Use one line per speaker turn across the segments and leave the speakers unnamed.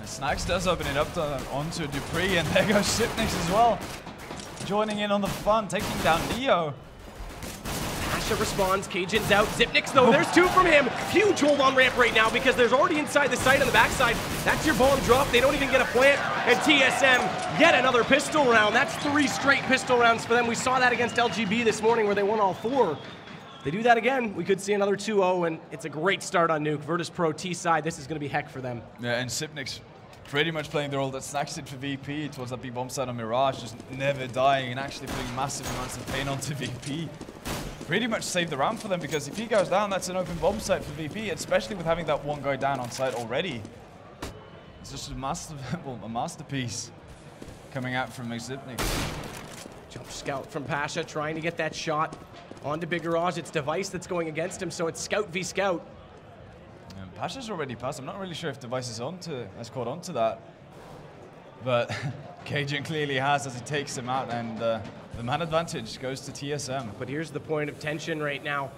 Snacks does open it up onto Dupree, and there goes Sipnix as well. Joining in on the fun, taking down Neo.
Asha responds, Cajun's out. Zipnix though, there's two from him. Huge hold on ramp right now because there's already inside the site on the backside. That's your bomb drop. They don't even get a plant. And TSM, yet another pistol round. That's 3 straight pistol rounds for them. We saw that against LGB this morning where they won all 4. They do that again, we could see another 2-0, and it's a great start on Nuke. Virtus.pro T side, this is going to be heck for them.
Yeah, and Sipnix pretty much playing the role that Snacks did for VP towards that big bomb side on Mirage, just never dying and actually putting massive amounts of pain onto VP. Pretty much saved the round for them, because if he goes down, that's an open bomb site for VP, especially with having that one guy down on site already. It's just a masterpiece coming out from Sipnix.
Jump scout from Pasha, trying to get that shot onto Big Garage. It's Device that's going against him, so it's Scout v Scout.
And Pasha's already passed. I'm not really sure if Device has caught onto that. But Cajun clearly has, as he takes him out, and the man advantage goes to TSM.
But here's the point of tension right now.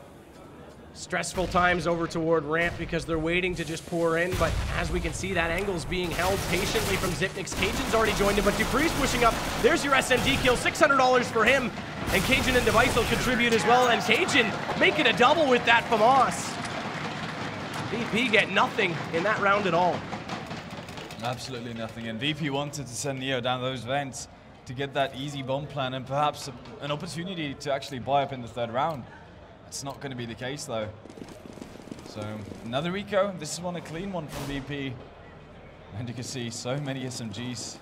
Stressful times over toward ramp because they're waiting to just pour in, but as we can see, that angle's being held patiently from Zipnix. Cajun's already joined him, but Dupree's pushing up. There's your SMG kill, $600 for him. And Cajun and Device will contribute as well, and Cajun making a double with that FAMAS. VP get nothing in that round at all.
Absolutely nothing, and VP wanted to send Neo down those vents to get that easy bomb plan and perhaps an opportunity to actually buy up in the 3rd round. It's not going to be the case though. So another eco. This is a clean one from VP, and you can see so many SMGs.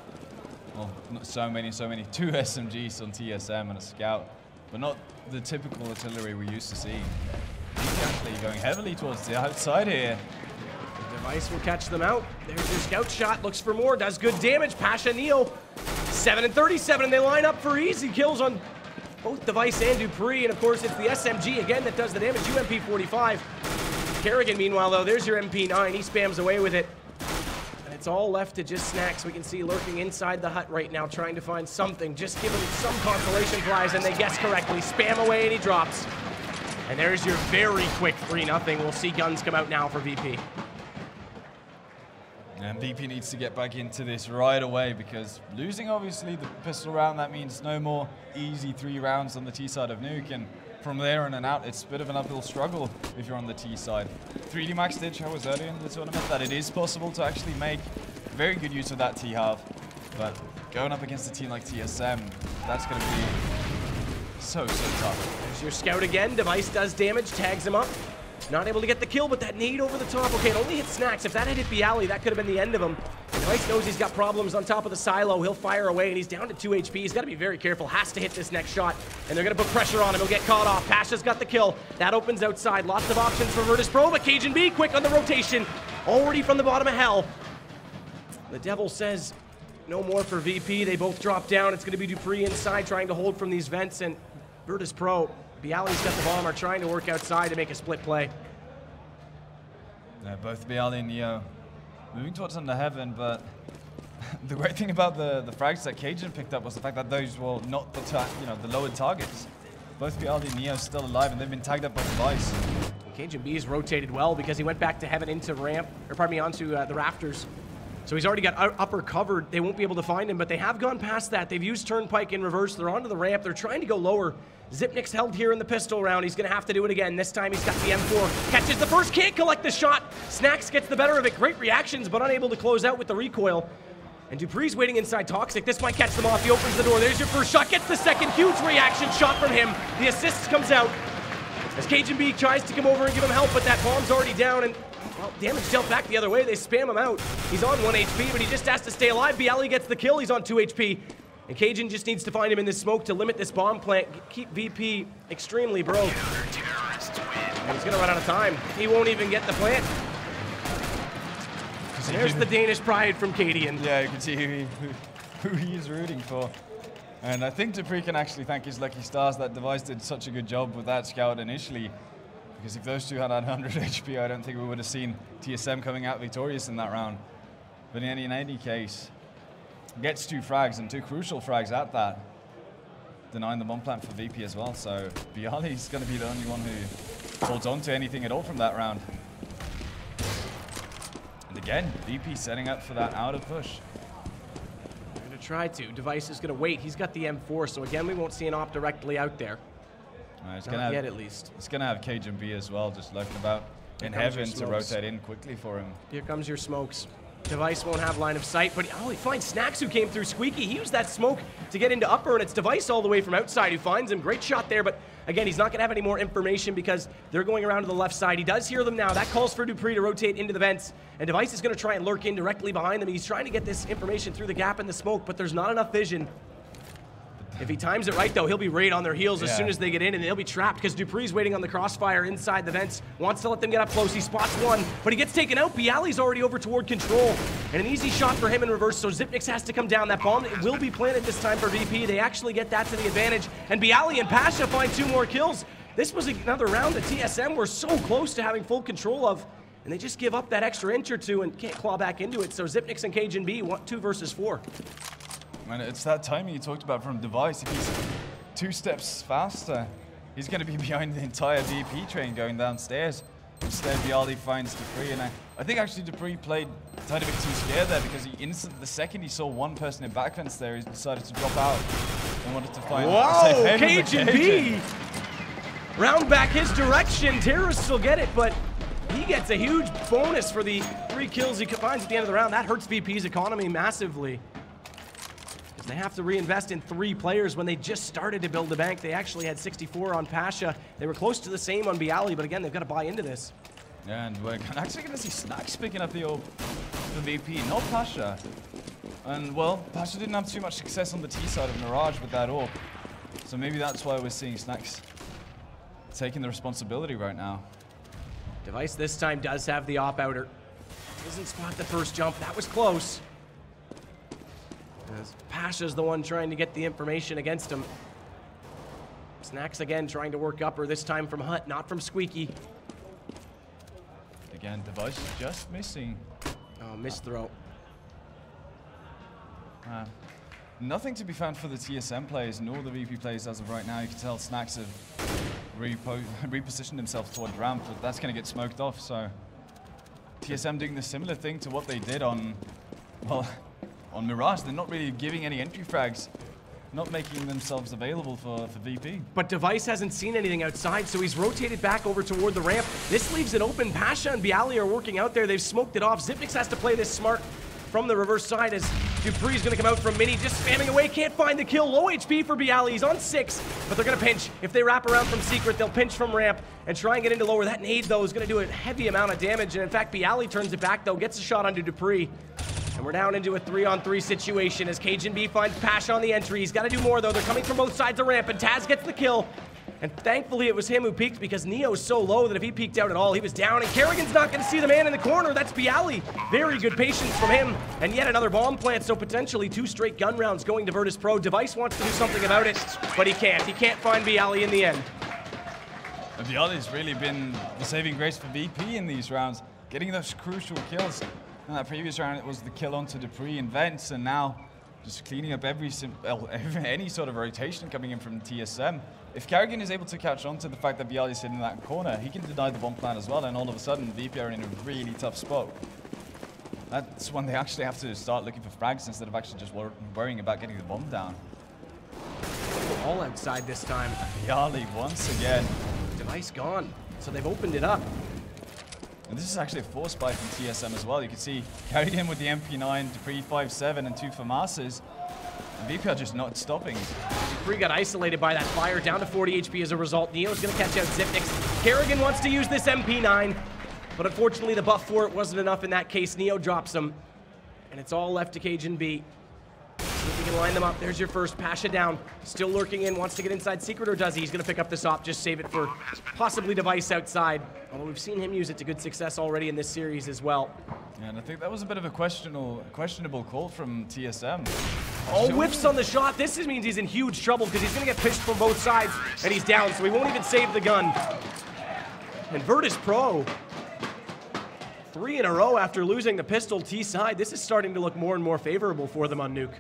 Well, not so many, 2 SMGs on TSM and a scout, but not the typical artillery we're used to seeing. VP actually going heavily towards the outside here.
The Device will catch them out. There's your scout shot, looks for more, does good damage. Pasha, Neo, 7 and 37, and they line up for easy kills on both Device and Dupree, and of course it's the SMG again that does the damage, UMP 45. Kerrigan, meanwhile though, there's your MP9, he spams away with it. And it's all left to just Snacks. We can see lurking inside the hut right now, trying to find something, just give him some consolation prize, and they guess correctly. Spam away and he drops. And there's your very quick 3-0. We'll see guns come out now for VP.
And VP needs to get back into this right away, because losing obviously the pistol round, that means no more easy 3 rounds on the T side of Nuke, and from there in and out it's a bit of an uphill struggle if you're on the T side. 3D Max did show us earlier in the tournament that it is possible to actually make very good use of that T half, but going up against a team like TSM, that's going to be so tough.
There's your scout again. Device does damage, tags him up. Not able to get the kill, but that nade over the top. Okay, it only hit Snacks. If that had hit Bialy, that could have been the end of him. Device knows he's got problems on top of the silo. He'll fire away, and he's down to 2 HP. He's got to be very careful. Has to hit this next shot, and they're going to put pressure on him. He'll get caught off. Pasha's got the kill. That opens outside. Lots of options for Virtus.pro, but Cajun B, quick on the rotation. Already from the bottom of hell. The Devil says no more for VP. They both drop down. It's going to be Dupree inside trying to hold from these vents, and Virtus.pro, Bialy's got the bomb, are trying to work outside to make a split play.
Yeah, both Bialy and Neo moving towards under heaven, but the great thing about the frags that Cajun picked up was the fact that those were not the lowered targets. Both Bialy and Neo still alive, and they've been tagged up by Device.
Cajun B's rotated well because he went back to heaven into ramp, or pardon me, onto the rafters. So he's already got upper covered. They won't be able to find him, but they have gone past that. They've used Turnpike in reverse. They're onto the ramp. They're trying to go lower. Zipnix held here in the pistol round. He's going to have to do it again. This time he's got the M4. Catches the first, can't collect the shot. Snacks gets the better of it. Great reactions, but unable to close out with the recoil. And Dupree's waiting inside Toxic. This might catch them off. He opens the door. There's your first shot. Gets the second. Huge reaction shot from him. The assist comes out as Cajun B tries to come over and give him help, but that bomb's already down, and well, damage dealt back the other way. They spam him out. He's on 1 HP, but he just has to stay alive. Bialy gets the kill. He's on 2 HP. And Cajun just needs to find him in this smoke to limit this bomb plant. Keep VP extremely broke. And he's going to run out of time. He won't even get the plant. There's the Danish pride from Cadian.
Yeah, you can see who he is rooting for. And I think Dupree can actually thank his lucky stars that Device did such a good job with that scout initially. Because if those two had 100 HP, I don't think we would have seen TSM coming out victorious in that round. But in any case, gets 2 frags, and 2 crucial frags at that, denying the bomb plant for VP as well. So Bialy's going to be the only one who holds on to anything at all from that round. Again, VP setting up for that outer push.
They're going to try to. Device is going to wait. He's got the M4, so again, we won't see an op directly out there. Not yet, at least.
It's going to have KGB as well, just lurking about in heaven to rotate in quickly for him.
Here comes your smokes. Device won't have line of sight, but he finds Snacks, who came through Squeaky. He used that smoke to get into upper, and it's Device all the way from outside who finds him. Great shot there, but again, he's not going to have any more information because they're going around to the left side. He does hear them now. That calls for dupreeh to rotate into the vents, and Device is going to try and lurk in directly behind them. He's trying to get this information through the gap in the smoke, but there's not enough vision. If he times it right, though, he'll be right on their heels as soon as they get in, and they'll be trapped because dupreeh's waiting on the crossfire inside the vents. Wants to let them get up close. He spots one, but he gets taken out. Bialy's already over toward control, and an easy shot for him in reverse, so Xyp9x has to come down. That bomb will be planted this time for VP. They actually get that to the advantage, and Bialy and Pasha find 2 more kills. This was another round that TSM were so close to having full control of, and they just give up that extra inch or two and can't claw back into it. So Xyp9x and KGB want 2 versus 4.
And it's that timing you talked about from Device. If he's 2 steps faster, he's going to be behind the entire VP train going downstairs. Instead, Bialy finds dupreeh, and I think actually dupreeh played a tiny bit too scared there because the second he saw one person in back fence there, he decided to drop out and wanted to find.
Whoa, KGB! Round back his direction. Terrorists will get it, but he gets a huge bonus for the 3 kills he finds at the end of the round. That hurts VP's economy massively. They have to reinvest in 3 players when they just started to build the bank. They actually had 64 on Pasha. They were close to the same on Bialy, but again, they've got to buy into this.
Yeah, and we're actually going to see Snacks picking up the VP, not Pasha. And, well, Pasha didn't have too much success on the T side of Mirage with that AWP. So maybe that's why we're seeing Snacks taking the responsibility right now.
Device this time does have the op outer. Doesn't spot the first jump. That was close. Pasha's the one trying to get the information against him. Snacks again trying to work upper, this time from Hut, not from Squeaky.
Again, Device just missing.
Oh, missed throw.
Nothing to be found for the TSM players, nor the VP players as of right now. You can tell Snacks have repositioned himself toward ramp, but that's going to get smoked off, so TSM doing the similar thing to what they did on, well, on Mirage. They're not really giving any entry frags, not making themselves available for VP.
But Device hasn't seen anything outside, so he's rotated back over toward the ramp. This leaves it open. Pasha and Bialy are working out there. They've smoked it off. Xyp9x has to play this smart from the reverse side as dupreeh's going to come out from mini, just spamming away. Can't find the kill. Low HP for Bialy. He's on 6, but they're going to pinch. If they wrap around from secret, they'll pinch from ramp and try and get into lower. That nade, though, is going to do a heavy amount of damage, and in fact, Bialy turns it back, though, gets a shot onto dupreeh. And we're down into a 3-on-3 situation as KGB finds Pasha on the entry. He's got to do more, though. They're coming from both sides of ramp, and Taz gets the kill. And thankfully, it was him who peeked because Neo's so low that if he peeked out at all, he was down. And Kerrigan's not going to see the man in the corner. That's Bialy. Very good patience from him. And yet another bomb plant, so potentially 2 straight gun rounds going to Virtus.pro. Device wants to do something about it, but he can't. He can't find Bialy in the end.
And Bialy's really been the saving grace for VP in these rounds, getting those crucial kills. In that previous round, it was the kill onto dupreeh and Vents, and now just cleaning up any sort of rotation coming in from TSM. If Kerrigan is able to catch on to the fact that Bialy is sitting in that corner, he can deny the bomb plan as well, and all of a sudden, VP are in a really tough spot. That's when they actually have to start looking for frags instead of actually just worrying about getting the bomb down.
All outside this time.
Bialy once again.
Device gone, so they've opened it up.
And this is actually a force buy from TSM as well. You can see Kerrigan with the MP9, dupreeh 5-7 and 2 FAMASs. And VP are just not stopping.
dupreeh got isolated by that fire, down to 40 HP as a result. Neo's going to catch out Xyp9x. Kerrigan wants to use this MP9, but unfortunately the buff for it wasn't enough in that case. Neo drops him, and it's all left to KGB. See if we can line them up. There's your first. Pasha down. Still lurking in. Wants to get inside secret, or does he? He's going to pick up this op. Just save it for possibly Device outside. Although we've seen him use it to good success already in this series as well.
Yeah, and I think that was a bit of a questionable call from TSM.
Oh, whiffs on the shot. This means he's in huge trouble because he's going to get pitched from both sides, and he's down, so he won't even save the gun. And Virtus.pro, 3 in a row after losing the pistol T side. This is starting to look more and more favorable for them on Nuke.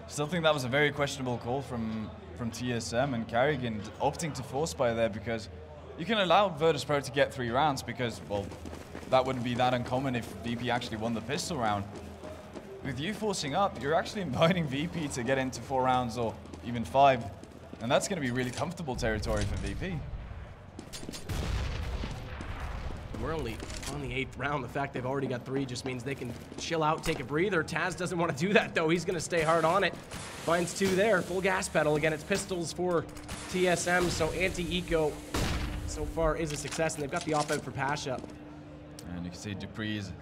Still think that was a very questionable call from TSM, and Kerrigan opting to force buy there because you can allow Virtus.pro to get 3 rounds because, well, that wouldn't be that uncommon if VP actually won the pistol round. With you forcing up, you're actually inviting VP to get into 4 rounds or even 5, and that's going to be really comfortable territory for VP.
We're only on the 8th round. The fact they've already got 3 just means they can chill out, take a breather. Taz doesn't want to do that, though. He's going to stay hard on it. Finds 2 there. Full gas pedal. Again, it's pistols for TSM, so anti-eco so far is a success, and they've got the op out for Pasha.
And you can see Dupree's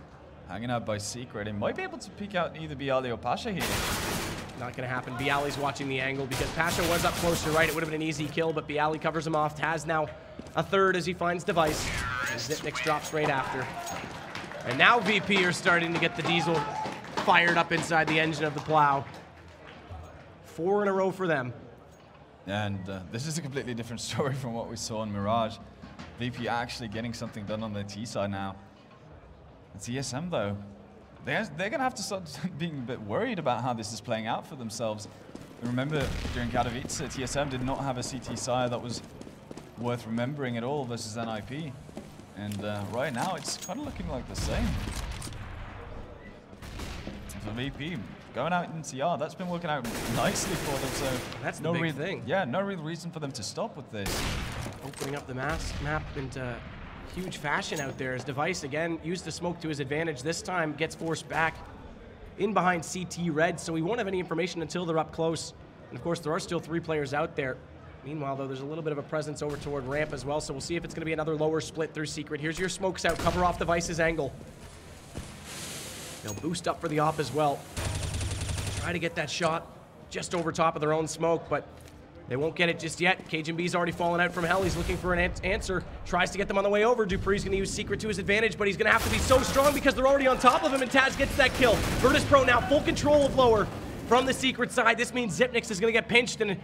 hanging out by Secret. He might be able to peek out either Bialy or Pasha here.
Not going to happen. Bialy's watching the angle because Pasha was up close to right. It would have been an easy kill, but Bialy covers him off. Taz now a third as he finds Device. Zipnix drops right after. And now VP are starting to get the diesel fired up inside the engine of the plow. 4 in a row for them.
And this is a completely different story from what we saw in Mirage. VP actually getting something done on their T side now. TSM though, they're going to have to start being a bit worried about how this is playing out for themselves. Remember, during Katowice, TSM did not have a CT sire that was worth remembering at all versus NIP. And right now, it's kind of looking like the same. For VP, going out in CR, that's been working out nicely for them. So
that's the big thing.
Yeah, no real reason for them to stop with this.
Opening up the map into huge fashion out there as Device again used the smoke to his advantage. This time gets forced back in behind CT Red, so we won't have any information until they're up close. And of course, there are still 3 players out there. Meanwhile, though, there's a little bit of a presence over toward ramp as well, so we'll see if it's going to be another lower split through Secret. Here's your smokes out, cover off Device's angle. They'll boost up for the op as well. Try to get that shot just over top of their own smoke, but they won't get it just yet. Cajun B's already fallen out from hell. He's looking for an answer. Tries to get them on the way over. Dupree's going to use Secret to his advantage, but he's going to have to be so strong because they're already on top of him, and Taz gets that kill. Virtus.pro now full control of lower from the Secret side. This means Zipnix is going to get pinched, and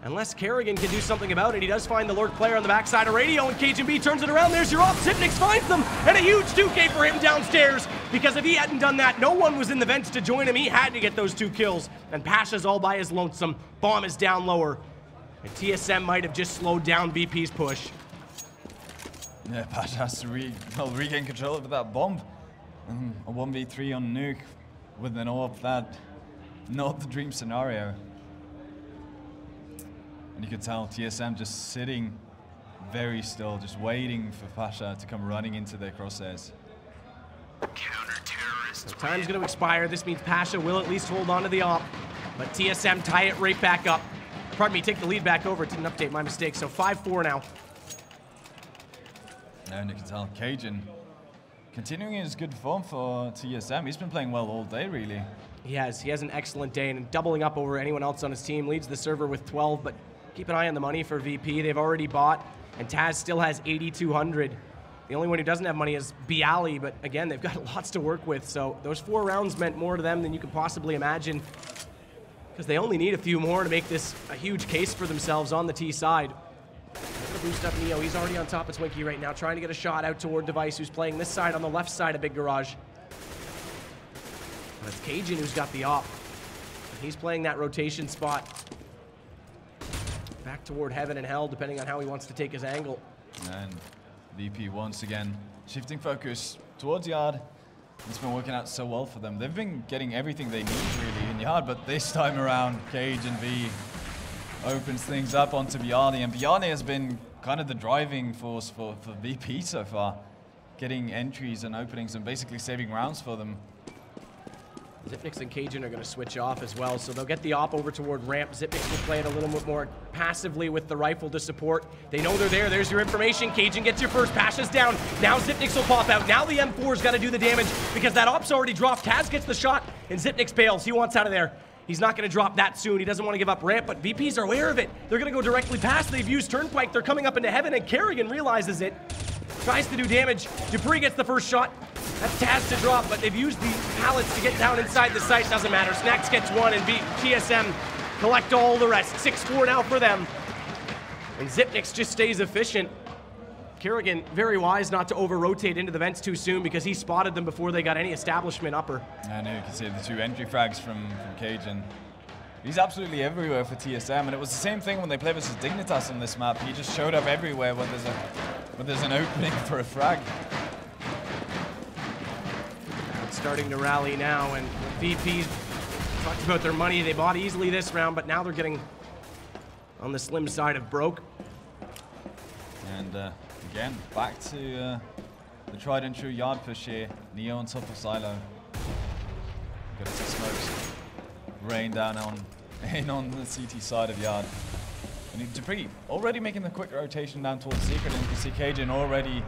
unless Kerrigan can do something about it, he does find the lurk player on the backside of Radio, and Cajun B turns it around. There's your op. Zipnix finds them, and a huge 2K for him downstairs, because if he hadn't done that, no one was in the vents to join him. He had to get those 2 kills, and Pasha's all by his lonesome. Bomb is down lower. And TSM might have just slowed down VP's push.
Yeah, Pasha has to regain control over that bomb. A 1v3 on Nuke with an AWP, that not the dream scenario. And you could tell TSM just sitting very still, just waiting for Pasha to come running into their crosshairs.
So time's going to expire. This means Pasha will at least hold on to the op, but TSM tie it right back up. Pardon me, take the lead back over. It didn't update, my mistake. So 5-4 now.
And you can tell Cajun continuing his good form for TSM. He's been playing well all day, really.
He has an excellent day, and doubling up over anyone else on his team. Leads the server with 12, but keep an eye on the money for VP. They've already bought, and Taz still has 8,200. The only one who doesn't have money is Bialy, but again, they've got lots to work with. So those 4 rounds meant more to them than you could possibly imagine, because they only need a few more to make this a huge case for themselves on the T side. They're gonna boost up Neo. He's already on top of Twinkie right now, trying to get a shot out toward Device, who's playing this side on the left side of Big Garage. But it's Cajun who's got the op. He's playing that rotation spot back toward heaven and hell, depending on how he wants to take his angle.
And VP once again shifting focus towards Yard. It's been working out so well for them. They've been getting everything they need really in Yard, but this time around, Cajun B opens things up onto Bialy, and Bialy has been kind of the driving force for VP so far, getting entries and openings and basically saving rounds for them.
Zipnix and Cajun are going to switch off as well, so they'll get the op over toward ramp. Zipnix will play it a little bit more passively with the rifle to support. They know they're there. There's your information. Cajun gets your first. Pasha's down. Now Zipnix will pop out. Now the M4's got to do the damage because that op's already dropped. Taz gets the shot, and Zipnix bails. He wants out of there. He's not going to drop that soon. He doesn't want to give up ramp, but VPs are aware of it. They're going to go directly past. They've used Turnpike. They're coming up into heaven, and Kerrigan realizes it. Tries to do damage. Dupree gets the first shot. That's Taz to drop, but they've used the pallets to get down inside the site. Doesn't matter. Snacks gets one, and TSM collect all the rest. 6-4 now for them. And Zipnix just stays efficient. Kerrigan, very wise not to over-rotate into the vents too soon because he spotted them before they got any establishment upper.
I know, you can see the 2 entry frags from Cajun. He's absolutely everywhere for TSM, and it was the same thing when they played versus Dignitas on this map. He just showed up everywhere when there's an opening for a frag.
starting to rally now, and VP talked about their money. They bought easily this round, but now they're getting on the slim side of broke.
And again, back to the tried and true yard push here. Neo on top of Silo. Got some smokes. Rain down on the CT side of yard. And dupreeh already making the quick rotation down towards Secret, and you can see Cajun already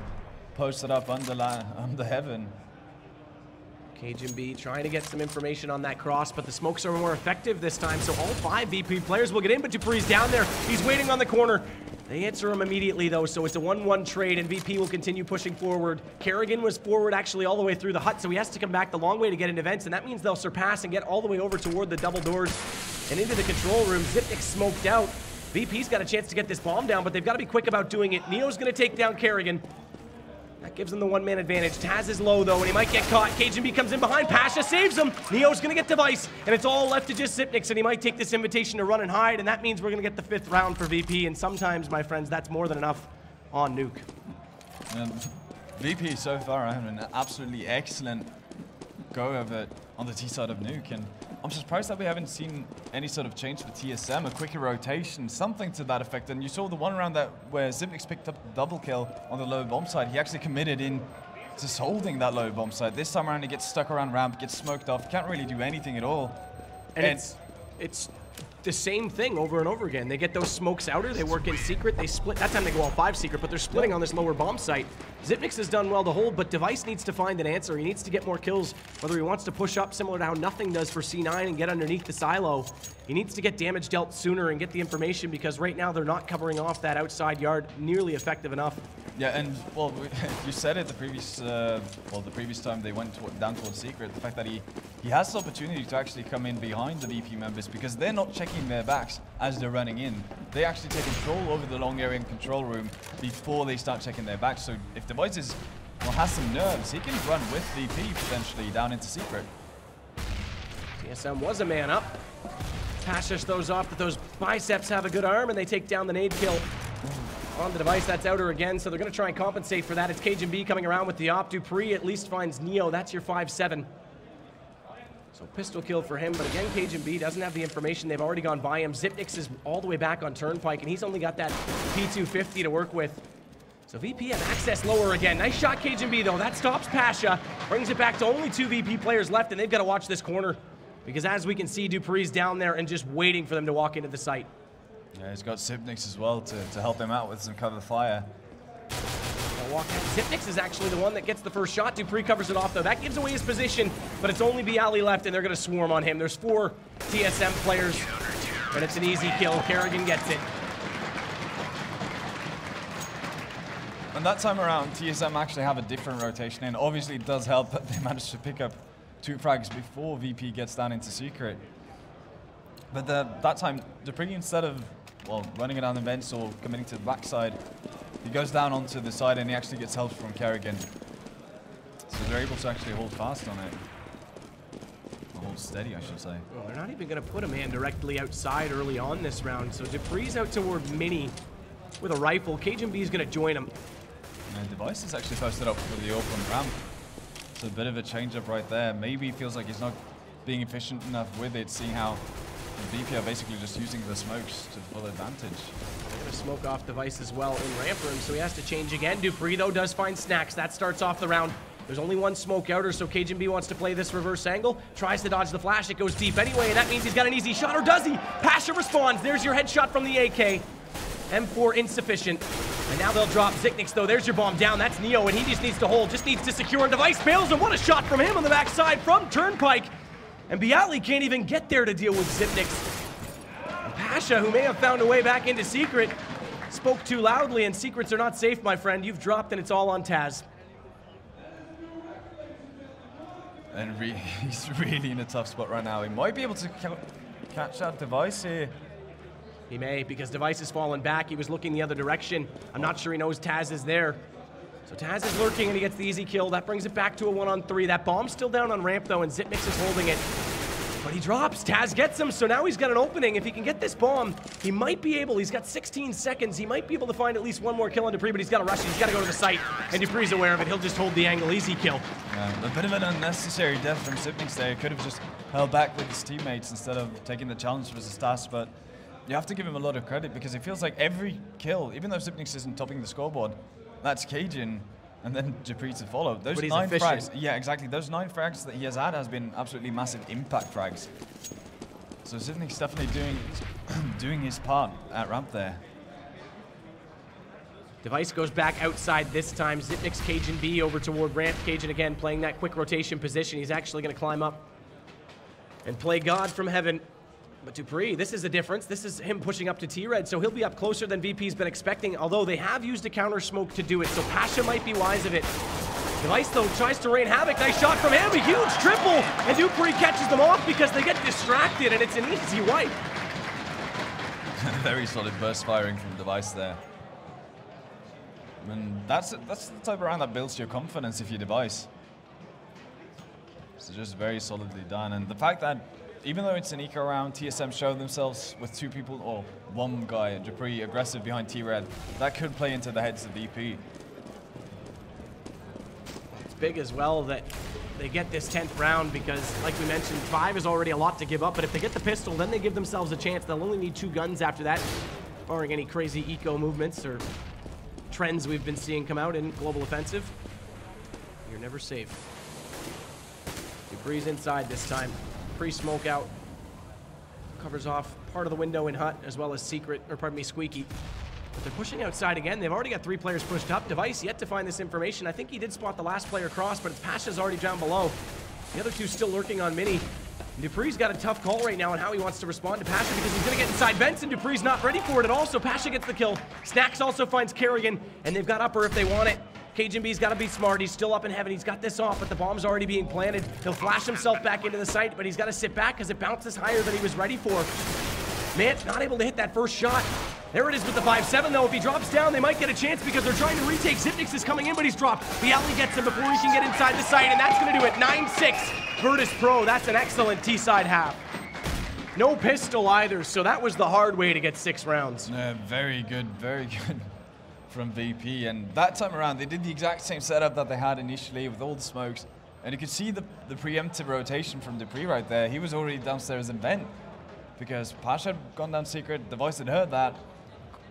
posted up under heaven.
Cajun B trying to get some information on that cross, but the smokes are more effective this time, so all 5 VP players will get in, but dupreeh's down there. He's waiting on the corner. They answer him immediately, though, so it's a 1-1 trade, and VP will continue pushing forward. Kerrigan was forward actually all the way through the hut, so he has to come back the long way to get into vents, and that means they'll surpass and get all the way over toward the double doors and into the control room. Zipnik smoked out. VP's got a chance to get this bomb down, but they've got to be quick about doing it. Neo's going to take down Kerrigan. That gives them the 1-man advantage. Taz is low, though, and he might get caught. Cajun B comes in behind. Pasha saves him. Neo's going to get Device, and it's all left to just Zipnik, and he might take this invitation to run and hide, and that means we're going to get the 5th round for VP, and sometimes, my friends, that's more than enough on Nuke.
VP so far are having an absolutely excellent go of it on the T side of Nuke, and I'm surprised that we haven't seen any sort of change for TSM, a quicker rotation, something to that effect. And you saw the one round where Zipnik picked up the double kill on the low bomb side. He actually committed in just holding that low bomb side. This time around, he gets stuck around ramp, gets smoked off, can't really do anything at all.
And it's the same thing over and over again. They get those smokes outer, they work in secret, they split. That time they go all 5 secret, but they're splitting on this lower bomb site. Zipnix has done well to hold, but Device needs to find an answer. He needs to get more kills, whether he wants to push up similar to how Nothing does for C9 and get underneath the silo. He needs to get damage dealt sooner and get the information, because right now they're not covering off that outside yard nearly effective enough.
Yeah, and well, you said it the previous time they went down towards secret, the fact that he has the opportunity to actually come in behind the VP members, because they're not checking their backs as they're running in. They actually take control over the long area and control room before they start checking their backs. So if Device has some nerves, he can run with VP potentially down into secret.
TSM was a man up. Pashish those off, but those biceps have a good arm, and they take down the nade kill on the Device. That's outer again, so they're going to try and compensate for that. It's Cajun B coming around with the op. dupreeh at least finds Neo. That's your 5-7. So pistol kill for him, but again, Cajun B doesn't have the information. They've already gone by him. Zipnix is all the way back on Turnpike, and he's only got that P250 to work with. So VP have access lower again. Nice shot, Cajun B, though. That stops Pasha. Brings it back to only 2 VP players left, and they've got to watch this corner, because as we can see, dupreeh's down there and just waiting for them to walk into the site.
Yeah, he's got Zipnix as well to help him out with some cover fire.
Zipnix is actually the one that gets the first shot. dupreeh covers it off, though. That gives away his position, but it's only Bialy left, and they're going to swarm on him. There's 4 TSM players, and it's an easy kill. Kerrigan gets it.
And that time around, TSM actually have a different rotation, and obviously it does help that they managed to pick up 2 frags before VP gets down into secret. But that time, dupreeh, instead of running it down the vents or committing to the backside, he goes down onto the side and he actually gets help from Kerrigan. So they're able to actually hold fast on it. Or hold steady, I should say.
Well, they're not even going to put a man directly outside early on this round. So dupreeh's out toward Mini with a rifle. Cajun B is going to join him.
And Device is actually posted up for the open ramp. It's a bit of a change-up right there. Maybe he feels like he's not being efficient enough with it, seeing how the VP are basically just using the smokes to full advantage.
They're going to smoke off Device as well in ramp room, so he has to change again. dupreeh, though, does find Snacks. That starts off the round. There's only 1 smoke outer, so Cajun B wants to play this reverse angle. Tries to dodge the flash. It goes deep anyway, and that means he's got an easy shot, or does he? Pasha responds. There's your headshot from the AK. M4 insufficient. And now they'll drop Zipnix, though. There's your bomb down. That's Neo, and he just needs to hold. Just needs to secure, and Device fails, and what a shot from him on the backside from Turnpike. And Bialy can't even get there to deal with Zipnix. Pasha, who may have found a way back into secret, spoke too loudly, and secrets are not safe, my friend. You've dropped, and it's all on Taz.
And he's really in a tough spot right now. He might be able to catch that Device here.
He may, because Device has fallen back. He was looking the other direction. I'm not sure he knows Taz is there. So Taz is lurking, and he gets the easy kill. That brings it back to a 1-on-3. That bomb's still down on ramp, though, and Zipnix is holding it. But he drops. Taz gets him, so now he's got an opening. If he can get this bomb, he might be able, he's got 16 seconds, he might be able to find at least one more kill on dupreeh, but he's got to rush it. He's got to go to the site, and dupreeh's aware of it. He'll just hold the angle. Easy kill.
Yeah, a bit of an unnecessary death from Sipnix there. He could have just held back with his teammates instead of taking the challenge versus Stas, but you have to give him a lot of credit because it feels like every kill, even though Sipnix isn't topping the scoreboard, that's Cajun, and then dupreeh to follow. Those 9 frags, yeah, exactly. Those 9 frags that he has had has been absolutely massive impact frags. So Sipnix definitely doing his part at ramp there.
Device goes back outside this time. Zipnix, Cajun B over toward ramp. Cajun again playing that quick rotation position. He's actually going to climb up and play God from heaven. But dupreeh, this is a difference. This is him pushing up to T-Red, so he'll be up closer than VP's been expecting, although they have used a counter smoke to do it, so Pasha might be wise of it. Device, though, tries to rain havoc. Nice shot from him, a huge triple, and dupreeh catches them off because they get distracted, and it's an easy wipe.
Very solid burst firing from Device there. And that's the type of round that builds your confidence if you Device. So just very solidly done, and the fact that even though it's an eco round, TSM showed themselves with 2 people, or 1 guy, dupreeh, aggressive behind T-Red. That could play into the heads of VP.
It's big as well that they get this 10th round because, like we mentioned, 5 is already a lot to give up, but if they get the pistol, then they give themselves a chance. They'll only need 2 guns after that, barring any crazy eco movements or trends we've been seeing come out in Global Offensive. You're never safe. dupreeh's inside this time. Pre-smoke out. Covers off part of the window in Hut, as well as Secret, or pardon me, Squeaky. But they're pushing outside again. They've already got 3 players pushed up. Device yet to find this information. I think he did spot the last player cross, but Pasha's already down below. The other 2 still lurking on Mini. dupreeh's got a tough call right now on how he wants to respond to Pasha because he's going to get inside vents, and dupreeh's not ready for it at all, so Pasha gets the kill. Snacks also finds Kerrigan, and they've got upper if they want it. Cajun B's got to be smart. He's still up in heaven. He's got this off, but the bomb's already being planted. He'll flash himself back into the site, but he's got to sit back because it bounces higher than he was ready for. Mant not able to hit that first shot. There it is with the 5-7, though. If he drops down, they might get a chance because they're trying to retake. Zipnix is coming in, but he's dropped. Bialy gets him before he can get inside the site, and that's going to do it. 9-6, Virtus.pro. That's an excellent T-side half. No pistol either, so that was the hard way to get 6 rounds.
Very good from VP. And that time around, they did the exact same setup that they had initially with all the smokes. And you could see the preemptive rotation from dupreeh right there. He was already downstairs in vent because Pasha had gone down Secret. Device had heard that,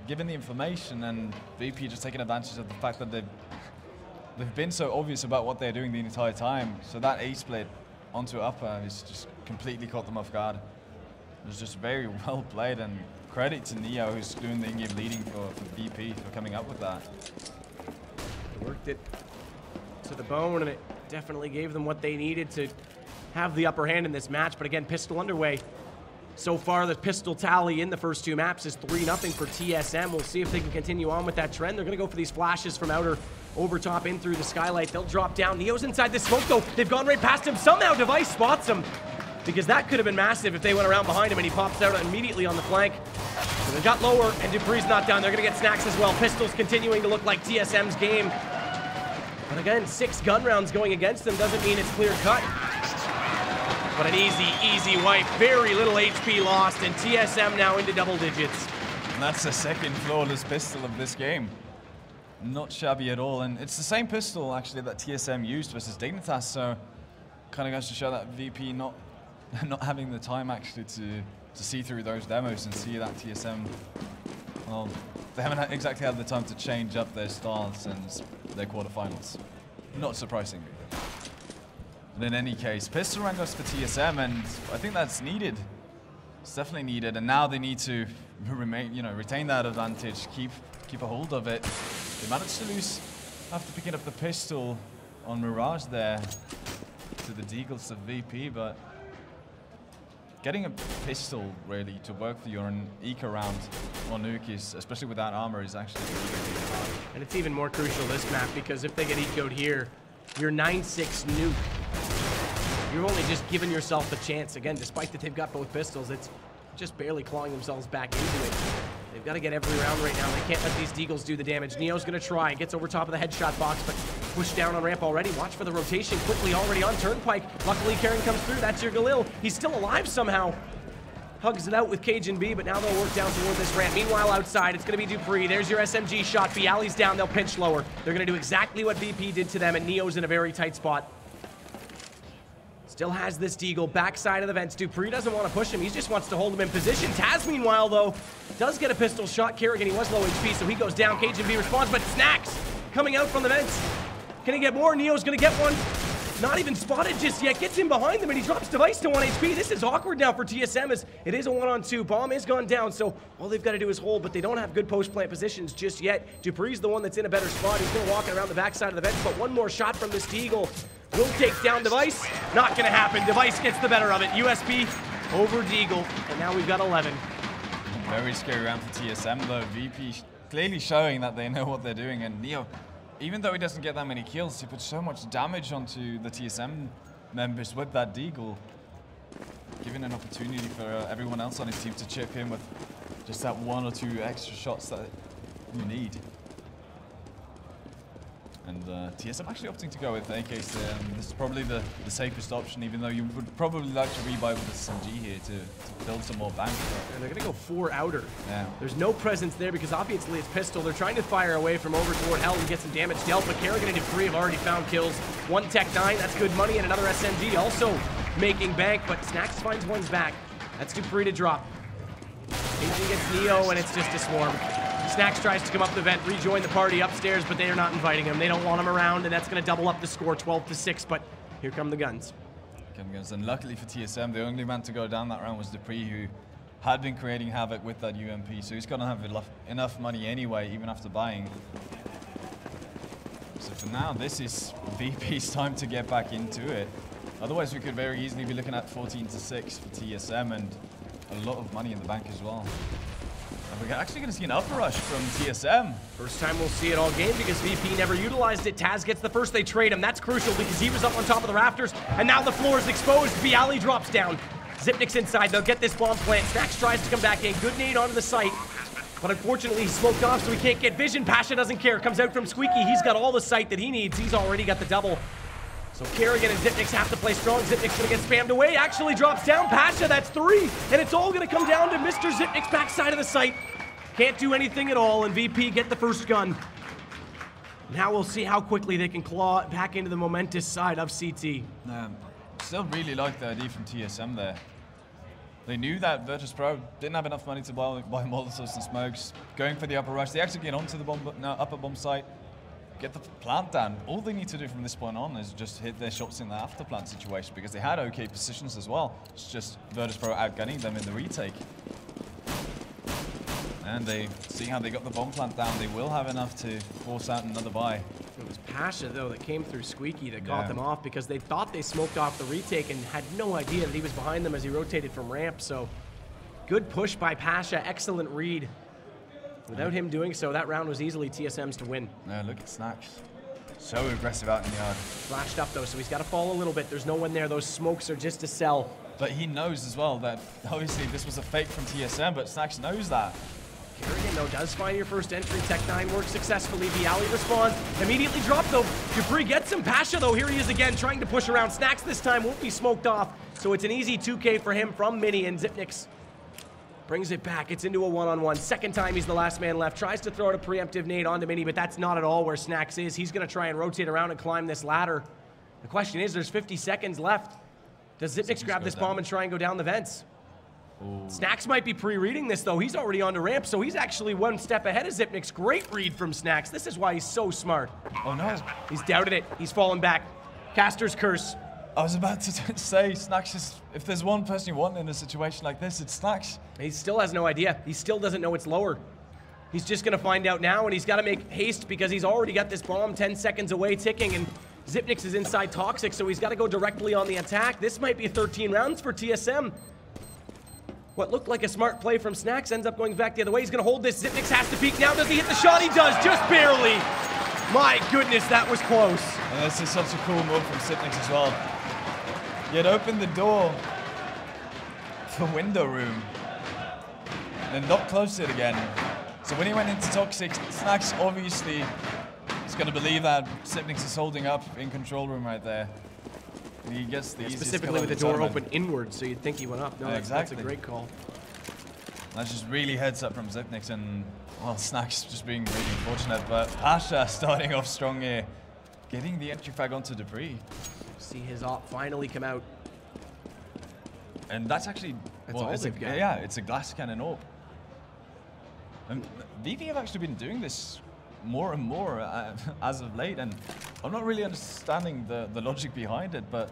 given the information, and VP just taking advantage of the fact that they've been so obvious about what they're doing the entire time. So that A-split onto upper is just completely caught them off guard. It was just very well played, and credit to Neo, who's doing the in-game leading for VP for coming up with that.
They worked it to the bone, and it definitely gave them what they needed to have the upper hand in this match. But again, pistol underway. So far, the pistol tally in the first 2 maps is 3-0 for TSM. We'll see if they can continue on with that trend. They're going to go for these flashes from outer, over top, in through the skylight. They'll drop down. Neo's inside the smoke, though. They've gone right past him. Somehow, Device spots him, because that could have been massive if they went around behind him and he pops out immediately on the flank. So they got lower, and dupreeh's not down. They're going to get snacks as well. Pistols continuing to look like TSM's game. But again, 6 gun rounds going against them doesn't mean it's clear cut. But an easy wipe. Very little HP lost, and TSM now into double digits.
And that's the 2nd flawless pistol of this game. Not shabby at all. And it's the same pistol, actually, that TSM used versus Dignitas. So kind of goes to show that VP not having the time, actually, to see through those demos and see that TSM, well, they haven't exactly had the time to change up their style since their quarterfinals. Not surprisingly. But in any case, pistol round goes for TSM, and I think that's needed. It's definitely needed, and now they need to retain that advantage, keep a hold of it. They managed to lose after picking up the pistol on Mirage there to the Deagles of VP, but getting a pistol really to work for your eco round on Nuke is, especially with that armor, is actually really hard.
And it's even more crucial this map, because if they get eco'd here, your 9-6 nuke, you've only just given yourself a chance. Again, despite that they've got both pistols, it's just barely clawing themselves back into it. They've got to get every round right now. They can't let these Deagles do the damage. Neo's going to try. Gets over top of the headshot box, but Push down on ramp already. Watch for the rotation quickly already on Turnpike. Luckily, Karen comes through. That's your Galil. He's still alive somehow. Hugs it out with Cajun B, but now they'll work down toward this ramp. Meanwhile, outside, it's going to be Dupree. There's your SMG shot. Bialy's down. They'll pinch lower. They're going to do exactly what VP did to them, and Neo's in a very tight spot. Still has this Deagle backside of the vents. Dupree doesn't want to push him. He just wants to hold him in position. Taz, meanwhile, though, does get a pistol shot. Kerrigan, he was low HP, so he goes down. Cajun B responds, but Snacks coming out from the vents. Can he get more? Neo's going to get one. Not even spotted just yet. Gets in behind them, and he drops Device to 1 HP. This is awkward now for TSM, as it is a 1-on-2. Bomb is gone down, so all they've got to do is hold, but they don't have good post-plant positions just yet. Dupree's the one that's in a better spot. He's going to walk around the backside of the vents, but one more shot from this Deagle will take down Device. Not going to happen. Device gets the better of it. USB over Deagle, and now we've got 11.
Very scary round for TSM, though. VP clearly showing that they know what they're doing, and Neo, even though he doesn't get that many kills, he puts so much damage onto the TSM members with that Deagle, giving an opportunity for everyone else on his team to chip in with just that 1 or 2 extra shots that you need. And TSM actually opting to go with AKs. This is probably the safest option, even though you would probably like to rebuy with the SMG here to build some more bank.
And they're going to go 4 outer.
Yeah. There's
no presence there because obviously it's pistol. They're trying to fire away from over toward Hell and get some damage dealt, but Kerrigan and Dupree have already found kills. 1 Tech 9, that's good money, and another SMG also making bank, but Snacks finds one's back. That's Dupree to drop. Agent gets Neo, and it's just a swarm. Snacks tries to come up the vent, rejoin the party upstairs, but they are not inviting him. They don't want him around, and that's going to double up the score, 12-6, but here come the guns.
And luckily for TSM, the only man to go down that round was Dupree, who had been creating havoc with that UMP, so he's going to have enough money anyway, even after buying. So for now, this is VP's time to get back into it. Otherwise, we could very easily be looking at 14-6 for TSM, and a lot of money in the bank as well. We're actually going to see an upper rush from TSM.
First time we'll see it all game because VP never utilized it. Taz gets the first, they trade him. That's crucial because he was up on top of the rafters, and now the floor is exposed. Bialy drops down. Zipnik's inside. They'll get this bomb plant. Snacks tries to come back in. Good nade onto the site, but unfortunately he's smoked off, so he can't get vision. Pasha doesn't care. Comes out from Squeaky. He's got all the sight that he needs. He's already got the double. So Kerrigan and Zipnik's have to play strong. Zipnik's gonna get spammed away. Actually drops down. Pasha, that's 3. And it's all gonna come down to Mr. Zipnik's backside of the site. Can't do anything at all, and VP get the first gun. Now we'll see how quickly they can claw back into the momentous side of CT.
Still really like the idea from TSM there. They knew that Virtus.pro didn't have enough money to buy Molotovs and smokes. Going for the upper rush, they actually get onto the upper bomb site, get the plant down. All they need to do from this point on is just hit their shots in the after plant situation, because they had okay positions as well. It's just Virtus.pro outgunning them in the retake. And they see how they got the bomb plant down. They will have enough to force out another buy.
It was Pasha, though, that came through Squeaky that caught them off, because they thought they smoked off the retake and had no idea that he was behind them as he rotated from ramp. So good push by Pasha. Excellent read. Without him doing so, that round was easily TSM's to win.
Yeah, look at Snacks. So aggressive out in the yard.
Flashed up, though, so he's got to fall a little bit. There's no one there. Those smokes are just to sell.
But he knows as well that obviously this was a fake from TSM, but Snacks knows that.
Kerrigan, though, does find your first entry. Tech 9 works successfully. Bialy responds. Immediately dropped, though. Dupree gets him. Pasha, though, here he is again, trying to push around. Snacks this time won't be smoked off, so it's an easy 2K for him from Mini, and Zipnik's brings it back. It's into a 1-on-1. Second time he's the last man left. Tries to throw out a preemptive nade onto Mini, but that's not at all where Snacks is. He's going to try and rotate around and climb this ladder. The question is, there's 50 seconds left. Does Zipnik's grab this bomb and try and go down the vents? Ooh. Snacks might be pre-reading this, though. He's already on the ramp, so he's actually 1 step ahead of Zipnik's. Great read from Snacks. This is why he's so smart.
Oh, no.
He's doubted it. He's fallen back. Caster's curse.
I was about to say, Snacks is, if there's one person you want in a situation like this, it's Snacks.
He still has no idea. He still doesn't know it's lower. He's just going to find out now, and he's got to make haste because he's already got this bomb 10 seconds away ticking, and Zipnik's is inside Toxic, so he's got to go directly on the attack. This might be 13 rounds for TSM. What looked like a smart play from Snacks ends up going back the other way. He's going to hold this. Zipnik's has to peek now. Does he hit the shot? He does, just barely. My goodness, that was close.
And this is such a cool move from Zipnik's as well. He had opened the door for window room and not closed it again. So when he went into Toxic, Snacks obviously He's going to believe that Sipnix is holding up in control room right there. And he gets the easiest
specifically with the door open inward, so you'd think he went up. No,
exactly.
That's a great call.
That's just really heads up from Zipnix, and well, Snack's just being really unfortunate, but Pasha starting off strong here, getting the entry frag onto Debris.
See his op finally come out.
And that's actually,
all they've got.
Yeah, it's a glass cannon AWP. And VP have actually been doing this more and more as of late, and I'm not really understanding the logic behind it, but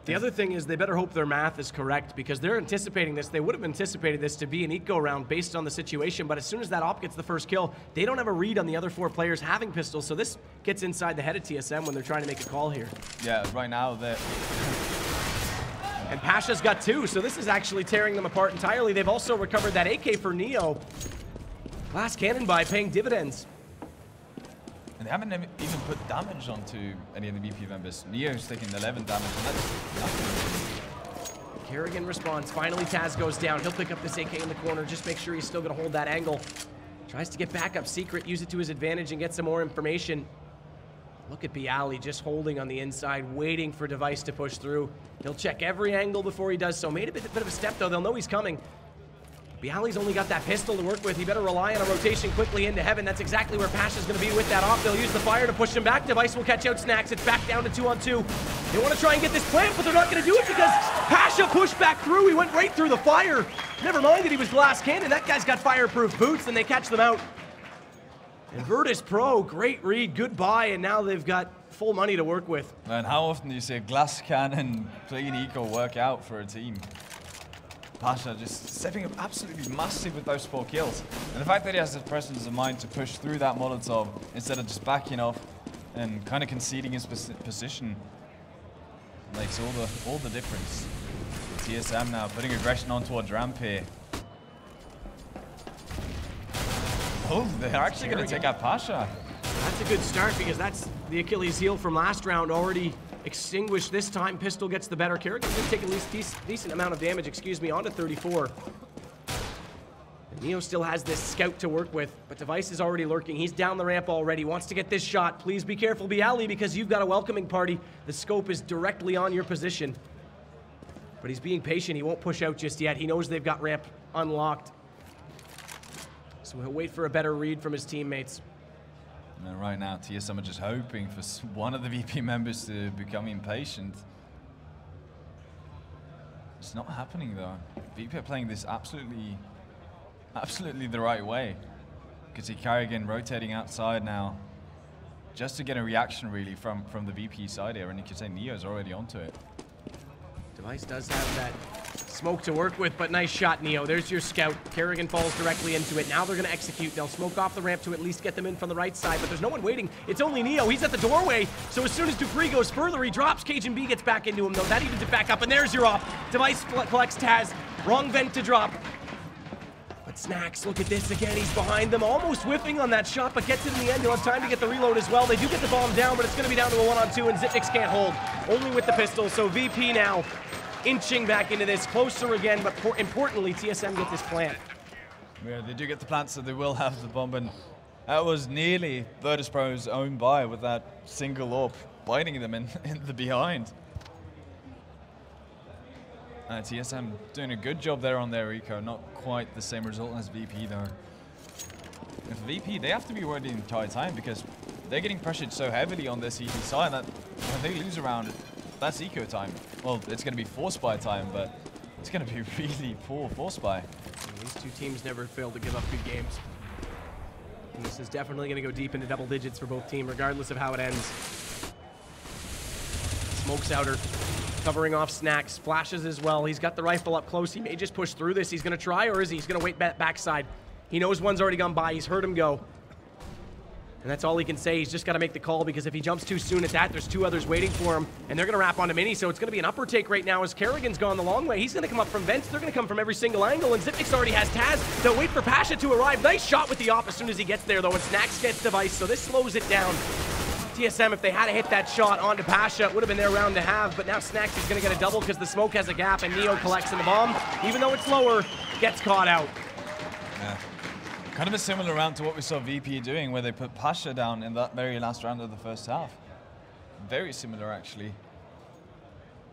the other thing is they better hope their math is correct, because they're anticipating this. They would have anticipated this to be an eco round based on the situation, but as soon as that op gets the first kill, they don't have a read on the other 4 players having pistols, so this gets inside the head of TSM when they're trying to make a call here.
Yeah, right now they're...
And Pasha's got 2, so this is actually tearing them apart entirely. They've also recovered that AK for Neo. Glass cannon buy paying dividends.
And they haven't even put damage onto any of the BP members. Neo's taking 11 damage, and that's nothing.
Kerrigan responds. Finally, Taz goes down. He'll pick up this AK in the corner. Just make sure he's still going to hold that angle. Tries to get back up secret, use it to his advantage, and get some more information. Look at Bialy just holding on the inside, waiting for Device to push through. He'll check every angle before he does so. Made a bit of a step, though. They'll know he's coming. Bialy's only got that pistol to work with. He better rely on a rotation quickly into heaven. That's exactly where Pasha's going to be with that off. They'll use the fire to push him back. Device will catch out Snacks. It's back down to 2-on-2. They want to try and get this plant, but they're not going to do it because Pasha pushed back through. He went right through the fire. Never mind that he was glass cannon. That guy's got fireproof boots, and they catch them out. And Virtus.pro, great read, good buy, and now they've got full money to work with.
And how often do you see a glass cannon clean eco work out for a team? Pasha just stepping up absolutely massive with those 4 kills. And the fact that he has the presence of mind to push through that Molotov instead of just backing off and kind of conceding his position makes all the difference. TSM now putting aggression on towards Ramp here. Oh, they're actually going to take out Pasha.
That's a good start because that's the Achilles heel from last round already extinguished this time. Pistol gets the better. Kerrigan's going to take at least decent amount of damage, onto 34. And Neo still has this scout to work with, but Device is already lurking. He's down the ramp already, wants to get this shot. Please be careful, Bialy, because you've got a welcoming party. The scope is directly on your position. But he's being patient. He won't push out just yet. He knows they've got ramp unlocked. So he'll wait for a better read from his teammates.
And right now, TSM are just hoping for one of the VP members to become impatient. It's not happening though. VP are playing this absolutely the right way. You can see Kerrigan rotating outside now, just to get a reaction really from the VP side here, and you can say Neo's already onto it.
Device does have that smoke to work with, but nice shot, Neo. There's your scout. Kerrigan falls directly into it. Now they're going to execute. They'll smoke off the ramp to at least get them in from the right side, but there's no one waiting. It's only Neo. He's at the doorway, so as soon as Dupree goes further, he drops. Cajun B gets back into him, though. That evens it back up, and there's your op. Device collects Taz. Wrong vent to drop. But Snacks, look at this again. He's behind them, almost whiffing on that shot, but gets it in the end. He'll have time to get the reload as well. They do get the bomb down, but it's going to be down to a 1-on-2, and Zipnix can't hold. Only with the pistol, so VP now inching back into this, closer again, but importantly, TSM get this plant.
Yeah, they do get the plant, so they will have the bomb, and that was nearly Virtus.pro's own buy with that single AWP, biting them in the behind. TSM doing a good job there on their eco, not quite the same result as VP though. With VP, they have to be worried the entire time because they're getting pressured so heavily on their CT side that when they lose a round, that's eco time. Well, it's going to be force buy time, but it's going to be really poor force buy.
These two teams never fail to give up good games. And this is definitely going to go deep into double digits for both teams, regardless of how it ends. Smokes outer, covering off Snacks, flashes as well. He's got the rifle up close. He may just push through this. He's going to try, or is he? He's going to wait backside. He knows one's already gone by. He's heard him go. And that's all he can say. He's just got to make the call because if he jumps too soon at that, there's 2 others waiting for him. And they're going to wrap onto Mini, so it's going to be an upper take right now as Kerrigan's gone the long way. He's going to come up from vents. They're going to come from every single angle, and Zipnix already has Taz. They'll wait for Pasha to arrive. Nice shot with the off as soon as he gets there, though, and Snacks gets Device, so this slows it down. TSM, if they had to hit that shot onto Pasha, it would have been their round to have, but now Snacks is going to get a double because the smoke has a gap, and Neo collects in the bomb. Even though it's lower, gets caught out.
Yeah. Kind of a similar round to what we saw VP doing, where they put Pasha down in that very last round of the first half. Very similar, actually.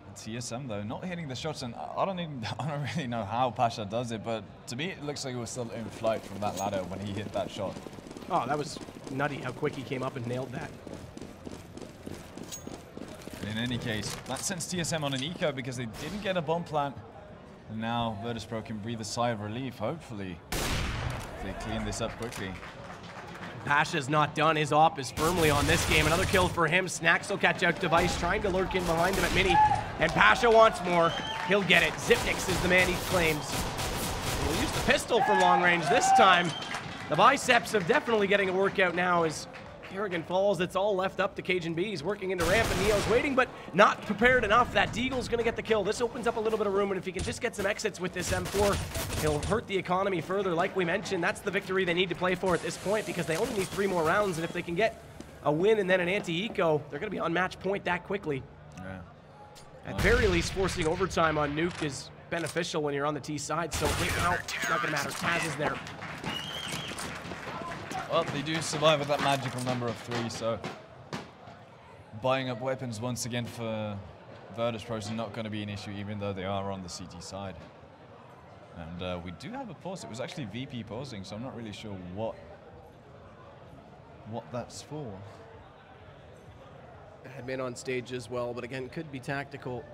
And TSM, though, not hitting the shots, and I don't really know how Pasha does it, but to me, it looks like it was still in flight from that ladder when he hit that shot.
Oh, that was nutty how quick he came up and nailed that.
In any case, that sends TSM on an eco because they didn't get a bomb plant. And now Virtus.pro can breathe a sigh of relief, hopefully. They clean this up quickly.
Pasha's not done. His op is firmly on this game. Another kill for him. Snacks will catch out Device, trying to lurk in behind him at mini. And Pasha wants more. He'll get it. Zipnix is the man he claims. We'll use the pistol from long range this time. The biceps of definitely getting a workout now as Kerrigan falls. It's all left up to Cajun B. He's working into ramp, and Neo's waiting, but not prepared enough. That Deagle's going to get the kill. This opens up a little bit of room, and if he can just get some exits with this M4, he'll hurt the economy further. Like we mentioned, that's the victory they need to play for at this point because they only need 3 more rounds, and if they can get a win and then an anti-eco, they're going to be on match point that quickly.
Yeah.
At very least, forcing overtime on Nuke is beneficial when you're on the T side, so no, it's not going to matter. Taz is there.
Well, they do survive with that magical number of 3, so buying up weapons once again for Virtus.pro is not going to be an issue, even though they are on the CT side. And we do have a pause. It was actually VP pausing, so I'm not really sure what that's for.
Had been on stage as well, but again, could be tactical.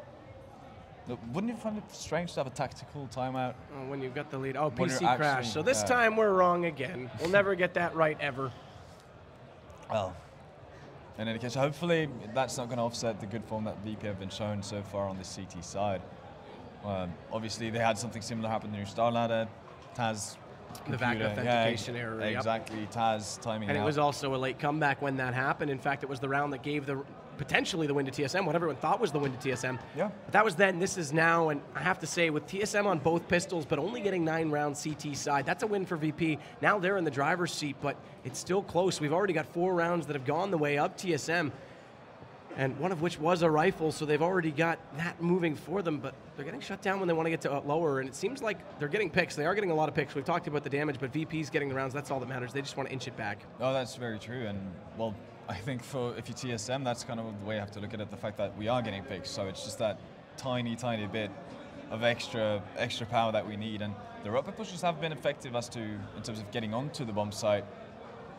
Look, wouldn't you find it strange to have a tactical timeout?
Oh, when you've got the lead. Oh,
When
PC
you're
crash.
actually-
So this time we're wrong again. We'll never get that right ever.
Well, in any case, hopefully that's not going to offset the good form that VP have been shown so far on the CT side. Obviously, they had something similar happen in the Star Ladder. Taz
The VAC
computer,
authentication error. Yep.
Exactly, Taz timing
And
out.
it was also a late comeback when that happened. In fact, it was the round that gave potentially the win to TSM, what everyone thought was the win to TSM.
Yeah.
But that was then, this is now, and I have to say, with TSM on both pistols, but only getting 9 rounds CT side, that's a win for VP. Now they're in the driver's seat, but it's still close. We've already got 4 rounds that have gone the way of TSM, and one of which was a rifle, so they've already got that moving for them, but they're getting shut down when they want to get to lower, and it seems like they're getting picks. They are getting a lot of picks. We've talked about the damage, but VP's getting the rounds. That's all that matters. They just want to inch it back.
Oh, that's very true, and well, I think if you TSM, that's kind of the way you have to look at it, the fact that we are getting picks, so it's just that tiny bit of extra power that we need, and the upper pushes have been effective in terms of getting onto the bomb site,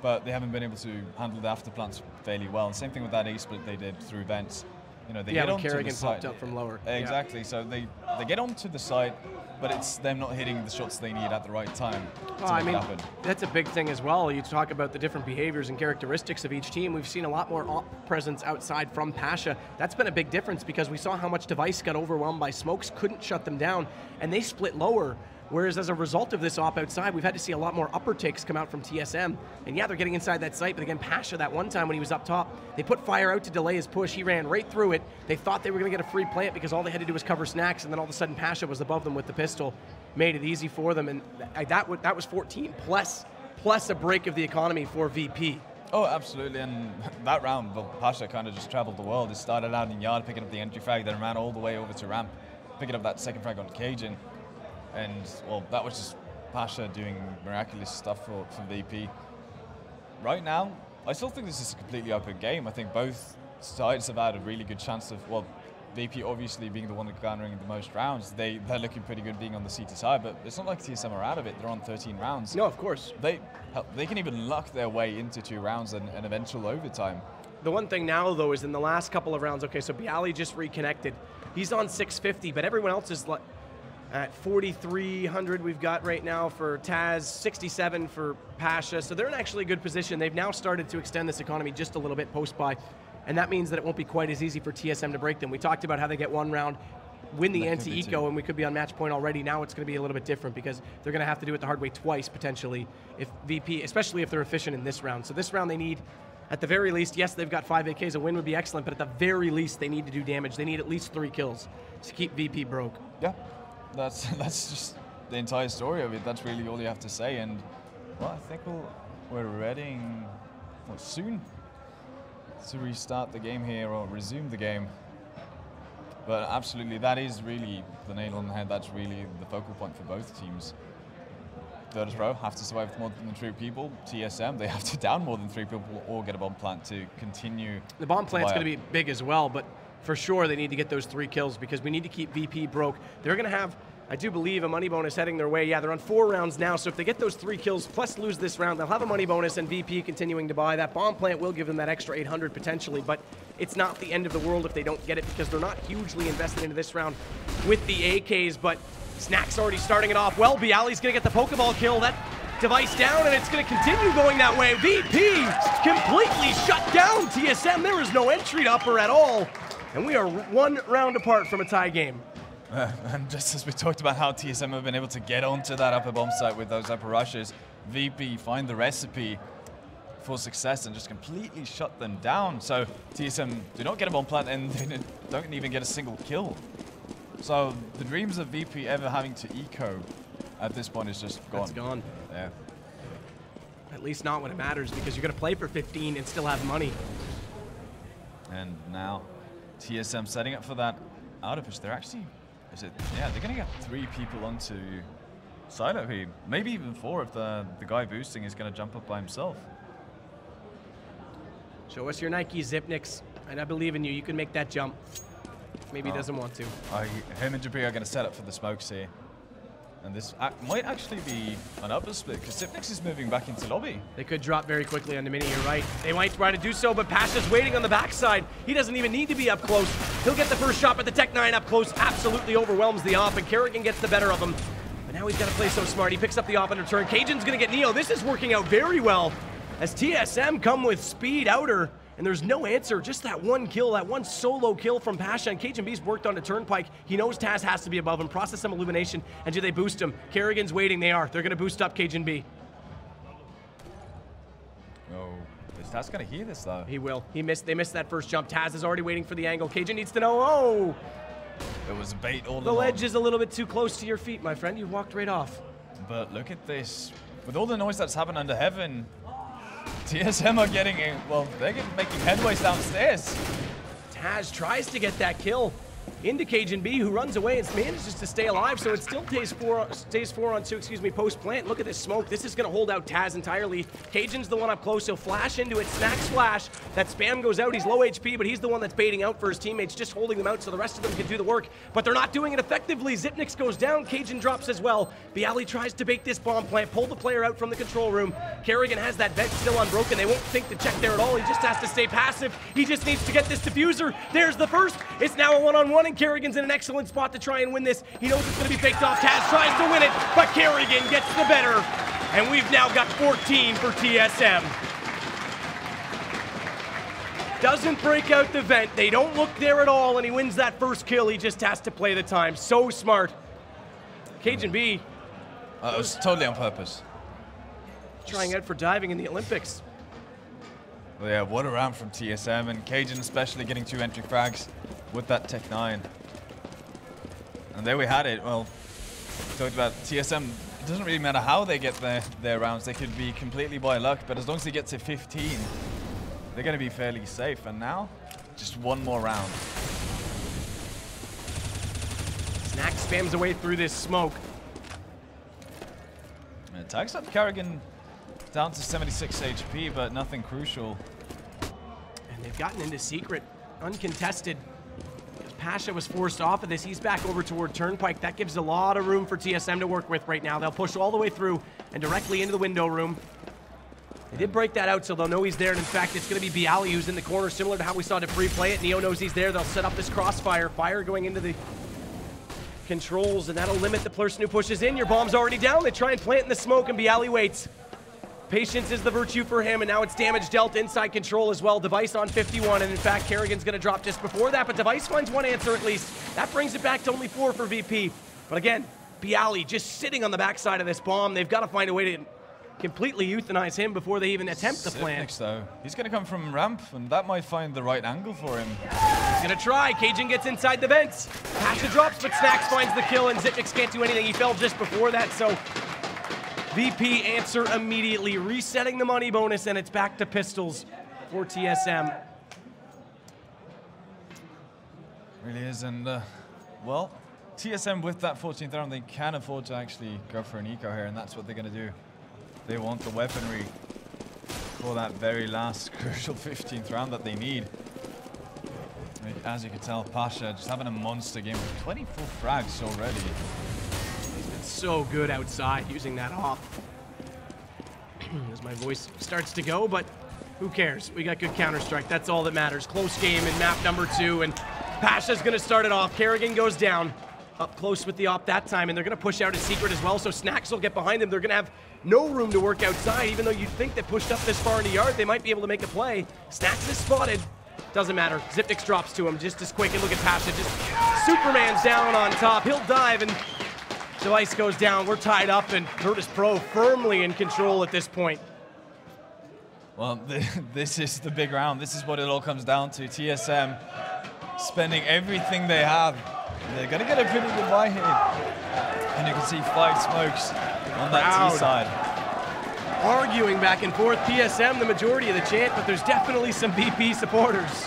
but they haven't been able to handle the afterplants fairly well. And same thing with that A split they did through vents. You know, they get onto
Kerrigan
the site.
popped up from lower.
Exactly. So they get onto the site, but it's them not hitting the shots they need at the right time to make it happen.
That's a big thing as well. You talk about the different behaviors and characteristics of each team. We've seen a lot more op presence outside from Pasha. That's been a big difference because we saw how much Device got overwhelmed by smokes, couldn't shut them down, and they split lower. Whereas as a result of this op outside, we've had to see a lot more upper takes come out from TSM. And yeah, they're getting inside that site, but again, Pasha, that one time when he was up top, they put fire out to delay his push. He ran right through it. They thought they were going to get a free plant because all they had to do was cover Snacks, and then all of a sudden Pasha was above them with the pistol. Made it easy for them, and that was 14 plus a break of the economy for VP.
Oh, absolutely, and that round, well, Pasha kind of just traveled the world. It started out in yard, picking up the entry frag, then ran all the way over to ramp, picking up that second frag on Cajun. And, well, that was just Pasha doing miraculous stuff for VP. Right now, I still think this is a completely open game. I think both sides have had a really good chance of, well, VP obviously being the one garnering the most rounds. They're looking pretty good being on the CT side, but it's not like TSM are out of it. They're on 13 rounds.
No, of course.
They can even luck their way into 2 rounds and eventual overtime.
The one thing now, though, is in the last couple of rounds, okay, so Bialy just reconnected. He's on 650, but everyone else is at 4,300 we've got right now for Taz, 67 for Pasha, so they're in actually a good position. They've now started to extend this economy just a little bit post-buy, and that means that it won't be quite as easy for TSM to break them. We talked about how they get 1 round, win the anti-eco, and we could be on match point already. Now it's going to be a little bit different because they're going to have to do it the hard way twice, potentially, if VP, especially if they're efficient in this round. So this round they need, at the very least, yes, they've got 5 AKs, a win would be excellent, but at the very least they need to do damage. They need at least 3 kills to keep VP broke.
Yeah. That's just the entire story of it. That's really all you have to say. And well, I think we're ready soon to restart the game here or resume the game. But absolutely, that is really the nail on the head. That's really the focal point for both teams. Virtus.pro have to survive with more than 3 people. TSM, they have to down more than 3 people or get a bomb plant to continue.
The bomb plant's going to be big as well, but for sure they need to get those 3 kills because we need to keep VP broke. They're going to have, I do believe, a money bonus heading their way. Yeah, they're on 4 rounds now, so if they get those 3 kills plus lose this round, they'll have a money bonus and VP continuing to buy. That bomb plant will give them that extra 800 potentially, but it's not the end of the world if they don't get it because they're not hugely invested into this round with the AKs, but Snack's already starting it off well. Bialy's going to get the Pokeball kill. That device down, and it's going to continue going that way. VP completely shut down TSM. There is no entry to upper at all, and we are 1 round apart from a tie game.
And just as we talked about how TSM have been able to get onto that upper bomb site with those upper rushes, VP find the recipe for success and just completely shut them down. So TSM do not get a bomb plant and they don't even get a single kill. So the dreams of VP ever having to eco at this point is just gone.
It's gone.
Yeah.
At least not when it matters because you're going to play for 15 and still have money.
And now TSM setting up for that outer push. They're actually, yeah, they're going to get 3 people onto silo here. Maybe even 4 if the guy boosting is going to jump up by himself.
Show us your Nike Zipnix, and I believe in you. You can make that jump. Maybe he doesn't want to.
Him and Jabri are going to set up for the smokes here. And this might actually be an upper split, because Zipnix is moving back into lobby.
They could drop very quickly on the mini, you're right. They might try to do so, but Pasha's waiting on the backside. He doesn't even need to be up close. He'll get the first shot, but the Tech 9 up close absolutely overwhelms the op, and Kerrigan gets the better of him. But now he's got to play so smart. He picks up the op in return. Cajun's going to get Neo. This is working out very well as TSM come with speed outer. And there's no answer, just that 1 kill, that 1 solo kill from Pasha, and Cajun B's worked on the Turnpike. He knows Taz has to be above him, process some illumination, and do they boost him? Kerrigan's waiting, they are. They're gonna boost up Cajun B.
Oh, is Taz gonna hear this though?
He will. They missed that first jump. Taz is already waiting for the angle. Cajun needs to know, oh!
It was a bait all along.
The ledge is a little bit too close to your feet, my friend. You walked right off.
But look at this. With all the noise that's happened under heaven, TSM are getting, well, they're making headways downstairs.
Taz tries to get that kill into Cajun B, who runs away and manages to stay alive, so it still stays 4 on 2, post plant. Look at this smoke. This is going to hold out Taz entirely. Cajun's the one up close. He'll flash into it. Snacks flash. That spam goes out. He's low HP, but he's the one that's baiting out for his teammates, just holding them out so the rest of them can do the work. But they're not doing it effectively. Zipnix goes down. Cajun drops as well. Bialy tries to bait this bomb plant, pull the player out from the control room. Kerrigan has that vent still unbroken. They won't think to check there at all. He just has to stay passive. He just needs to get this diffuser. There's the first. It's now a one-on-one, and Kerrigan's in an excellent spot to try and win this. He knows it's going to be faked off. Taz tries to win it, but Kerrigan gets the better. And we've now got 14 for TSM. Doesn't break out the vent. They don't look there at all, and he wins that first kill. He just has to play the time. So smart. Cajun B.
It was totally on purpose.
Trying out for diving in the Olympics.
Well, yeah, what a round from TSM, and Cajun especially getting 2 entry frags with that Tech 9. And there we had it. Well, we talked about TSM. It doesn't really matter how they get their rounds. They could be completely by luck, but as long as they get to 15, they're going to be fairly safe. And now, just 1 more round.
Snack spams away through this smoke.
And it tags up Kerrigan down to 76 HP, but nothing crucial.
And they've gotten into secret, uncontested. Pasha was forced off of this. He's back over toward Turnpike. That gives a lot of room for TSM to work with right now. They'll push all the way through and directly into the window room. They did break that out, so they'll know he's there. And in fact, it's going to be Bialy who's in the corner, similar to how we saw Defree play it. Neo knows he's there. They'll set up this crossfire. Fire going into the controls, and that'll limit the person who pushes in. Your bomb's already down. They try and plant in the smoke, and Bialy waits. Patience is the virtue for him, and now it's damage dealt inside control as well. Device on 51, and in fact, Kerrigan's going to drop just before that, but Device finds 1 answer at least. That brings it back to only 4 for VP. But again, Bialy just sitting on the backside of this bomb. They've got to find a way to completely euthanize him before they even attempt the plant.
Though. He's going to come from ramp, and that might find the right angle for him.
He's going to try. Cajun gets inside the vents. Pasha drops, but Snacks finds the kill, and Zipnix can't do anything. He fell just before that, so VP answer immediately, resetting the money bonus, and it's back to pistols for TSM.
Really is, and well, TSM with that 14th round, they can afford to actually go for an eco here, and that's what they're going to do. They want the weaponry for that very last crucial 15th round that they need. As you can tell, Pasha just having a monster game with 24 frags already.
He's been so good outside using that off. As my voice starts to go, but who cares? We got good Counter-Strike. That's all that matters. Close game in map number 2, and Pasha's going to start it off. Kerrigan goes down. Up close with the op that time, and they're going to push out a secret as well, so Snacks will get behind them. They're going to have no room to work outside, even though you'd think that pushed up this far in the yard, they might be able to make a play. Snacks is spotted. Doesn't matter. Zipnix drops to him just as quick, and look at Pasha. Just Superman's down on top. He'll dive, and Device goes down. We're tied up, and Virtus.pro firmly in control at this point.
Well, this is the big round. This is what it all comes down to. TSM spending everything they have. They're going to get a pretty good buy here. And you can see 5 smokes on that T side.
Arguing back and forth. TSM, the majority of the chant, but there's definitely some BP supporters.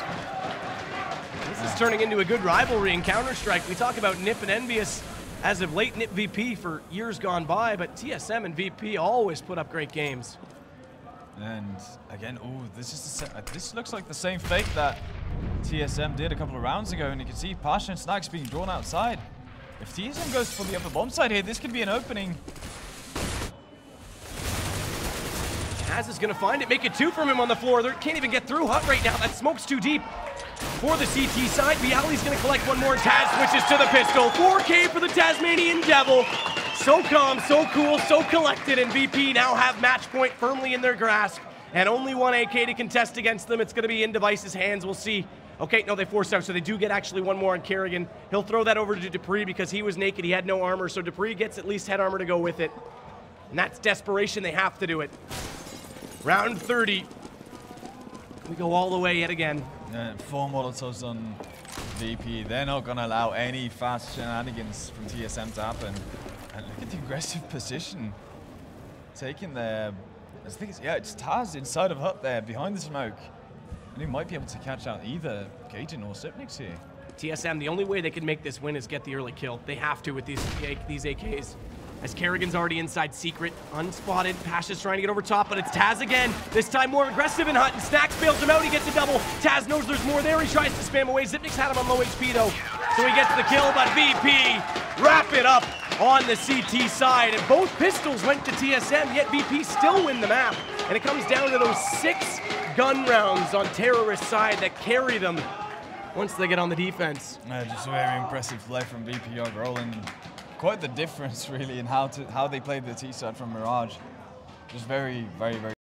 This is turning into a good rivalry in Counter-Strike. We talk about NiP and Envious as of late, NiP VP for years gone by, but TSM and VP always put up great games.
And again, ooh, this looks like the same fake that TSM did a couple of rounds ago, and you can see Pasha and Snacks being drawn outside. If TSM goes for the upper bomb side here, this could be an opening.
Kaz is going to find it, make it 2 from him on the floor. They can't even get through Hut right now. That smoke's too deep for the CT side. Bialy's going to collect one more. Taz switches to the pistol. 4K for the Tasmanian Devil. So calm, so cool, so collected, and VP now have match point firmly in their grasp. And only one AK to contest against them. It's going to be in Device's hands. We'll see. Okay, no, they forced out, so they do get actually one more on Kerrigan. He'll throw that over to Dupree because he was naked. He had no armor, so Dupree gets at least head armor to go with it. And that's desperation. They have to do it. Round 30. We go all the way yet again.
4 Molotovs on VP. They're not going to allow any fast shenanigans from TSM to happen. And look at the aggressive position. Taking their... I think it's Taz inside of Hut there, behind the smoke. And he might be able to catch out either Gaten or Zipnix here.
TSM, the only way they can make this win is get the early kill. They have to with these AKs. As Kerrigan's already inside secret, unspotted. Pasha's trying to get over top, but it's Taz again. This time more aggressive in Hut, and Snacks bails him out. He gets a double. Taz knows there's more there. He tries to spam away. Zipnix had him on low HP though, so he gets the kill, but VP wrap it up on the CT side. And both pistols went to TSM, yet VP still win the map. And it comes down to those 6 gun rounds on Terrorist side that carry them once they get on the defense.
Just a very impressive play from VP overall, and quite the difference really in how they played the T side from Mirage. Just very, very, very